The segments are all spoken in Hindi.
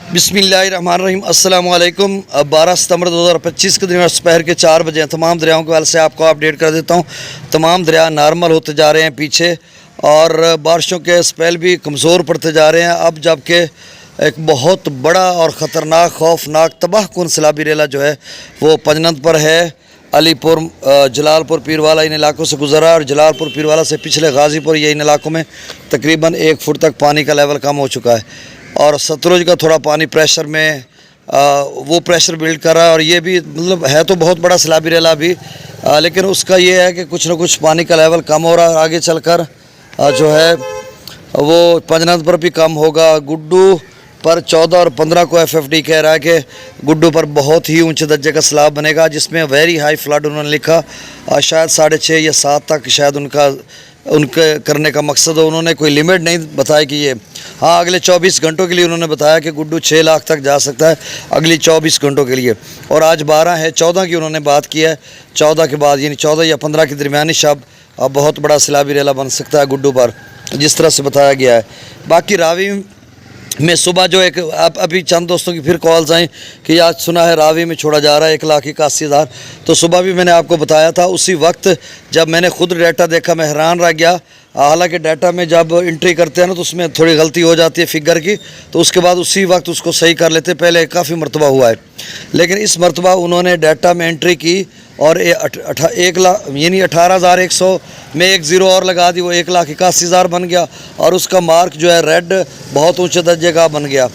बिस्मिल्लाहिर्रहमानिर्रहीम अस्सलामु अलैकुम। 12 सितंबर 2025 के दिन दोपहर के 4 बजे तमाम दरियाओं के हवाले से आपको अपडेट कर देता हूँ। तमाम दरिया नॉर्मल होते जा रहे हैं पीछे, और बारिशों के स्पेल भी कमज़ोर पड़ते जा रहे हैं। अब जबकि एक बहुत बड़ा और ख़तरनाक खौफनाक तबाहकुन सैलाबी रेला जो है वो पंजनद पर है। अलीपुर जलालपुर पीरवाला इन इलाकों से गुजरा, और जलालपुर पीरवाला से पिछले गाज़ीपुर ये इन इलाकों में तकरीबन 1 फुट तक पानी का लेवल कम हो चुका है। और सतलुज का थोड़ा पानी प्रेशर में वो प्रेशर बिल्ड कर रहा है, और ये भी मतलब है तो बहुत बड़ा सैलाबी रेला भी, लेकिन उसका ये है कि कुछ ना कुछ पानी का लेवल कम हो रहा है। आगे चलकर जो है वो पंजनद पर भी कम होगा। गुड्डू पर 14 और 15 को FFD कह रहा है कि गुड्डू पर बहुत ही ऊंचे दर्जे का सैलाब बनेगा, जिसमें वेरी हाई फ्लड उन्होंने लिखा। शायद 6.5 या 7 तक शायद उनके करने का मकसद हो। उन्होंने कोई लिमिट नहीं बताया कि ये, हाँ, अगले 24 घंटों के लिए उन्होंने बताया कि गुड्डू 6 लाख तक जा सकता है अगली 24 घंटों के लिए। और आज 12 है, 14 की उन्होंने बात की है। 14 के बाद यानी 14 या 15 की दरमियानी शब अब बहुत बड़ा सैलाबी रेला बन सकता है गुड्डू पर, जिस तरह से बताया गया है। बाकी रावी में सुबह जो एक अभी चंद दोस्तों की फिर कॉल्स आई कि आज सुना है रावी में छोड़ा जा रहा है 1,81,000। तो सुबह भी मैंने आपको बताया था। उसी वक्त जब मैंने खुद डाटा देखा मैं हैरान रह गया। हालांकि डाटा में जब एंट्री करते हैं ना तो उसमें थोड़ी गलती हो जाती है फिगर की, तो उसके बाद उसी वक्त उसको सही कर लेते। पहले काफ़ी मरतबा हुआ है, लेकिन इस मरतबा उन्होंने डाटा में एंट्री की और 1 लाख यानी 18,100 में 1 ज़ीरो और लगा दी, वो 1,81,000 बन गया। और उसका मार्क जो है रेड बहुत ऊंचे दर्जे का बन गया।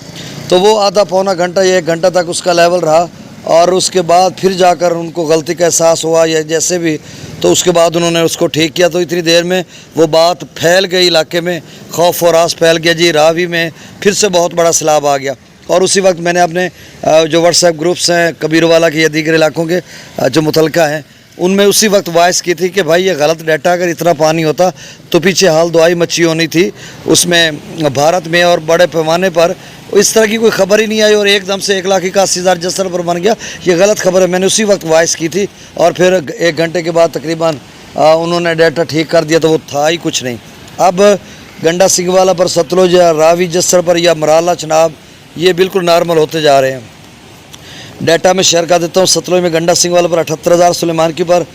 तो वो आधा पौना घंटा या 1 घंटा तक उसका लेवल रहा, और उसके बाद फिर जाकर उनको गलती का एहसास हुआ या जैसे भी, तो उसके बाद उन्होंने उसको ठीक किया। तो इतनी देर में वो बात फैल गई इलाके में, खौफ और रास फैल गया जी, रावी में फिर से बहुत बड़ा सैलाब आ गया। और उसी वक्त मैंने अपने जो व्हाट्सएप ग्रुप्स हैं कबीरवाला के या दीगर इलाकों के जो मुतलका हैं उनमें उसी वक्त वॉइस की थी कि भाई ये गलत डाटा, अगर इतना पानी होता तो पीछे हाल दुआई मची होनी थी उसमें भारत में, और बड़े पैमाने पर इस तरह की कोई खबर ही नहीं आई और एकदम से 1,81,000 जिस तरह पर बन गया, ये गलत खबर है। मैंने उसी वक्त वॉइस की थी और फिर 1 घंटे के बाद तकरीबन उन्होंने डाटा ठीक कर दिया, तो वो था ही कुछ नहीं। अब गंडा सिंगवाला पर, सतलुज या रावी जस्सर पर या मराला चनाब, ये बिल्कुल नॉर्मल होते जा रहे हैं। डाटा में शेयर कर देता हूँ। सतलुज में गंडा सिंगवाला पर 78,000, सुलेमानकी पर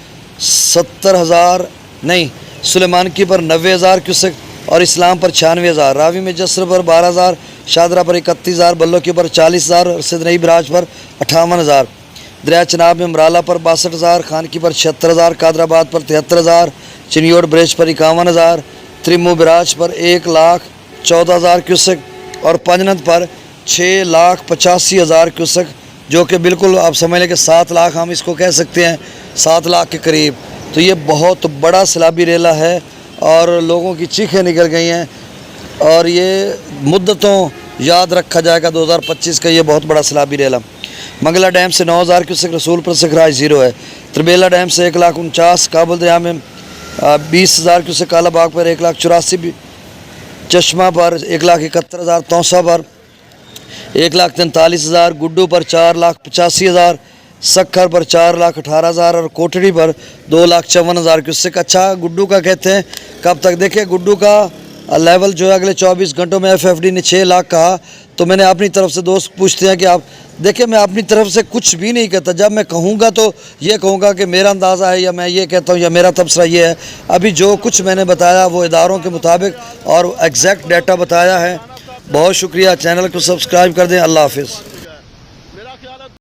70,000 नहीं, सुलेमानकी पर 90,000 क्यूसेक और इस्लाम पर 96,000। रावी में जस्सर पर 12,000, शादरा पर 31,000, बल्लोकी पर 40,000 और सिद्ध बराज पर 58,000। दरिया चनाब में मराला पर 62,000, खानकी पर 76,000, कादराबाद पर 73,000, चिनियोड़ ब्रिज पर 51,000, त्रिमू बराज पर 1,14,000 क्यूसेक और पंजनद पर 6,85,000 क्यूसेक, जो कि बिल्कुल आप समझ लें कि 7 लाख हम इसको कह सकते हैं, 7 लाख के करीब। तो ये बहुत बड़ा सैलाबी रेला है और लोगों की चीखें निकल गई हैं, और ये मुद्दतों याद रखा जाएगा 2025 का ये बहुत बड़ा सैलाबी रेला। मंगला डैम से 9,000 क्यूसेक, रसूलपुर से खराज 0 है। त्रिबेला डैम से 1,49,000, काबुल दरिया में 20,000 क्यूसेक, कालाबाग पर 1,84,000, चश्मा पर 1,71,000, तौसा पर 1,43,000, गुड्डू पर 4,85,000, सक्खर पर 4,18,000 और कोटड़ी पर 2,54,000 क्यूसेक। अच्छा, गुड्डू का कहते हैं कब तक, देखिए गुड्डू का लेवल जो है अगले 24 घंटों में FFD ने 6 लाख कहा। तो मैंने अपनी तरफ से, दोस्त पूछते हैं कि आप देखिए, मैं अपनी तरफ से कुछ भी नहीं कहता। जब मैं कहूँगा तो ये कहूँगा कि मेरा अंदाज़ा है या मैं ये कहता हूँ या मेरा तबसरा ये है। अभी जो कुछ मैंने बताया वो इदारों के मुताबिक और एग्जैक्ट डाटा बताया है। बहुत शुक्रिया। चैनल को सब्सक्राइब कर दें। अल्लाह हाफिज़।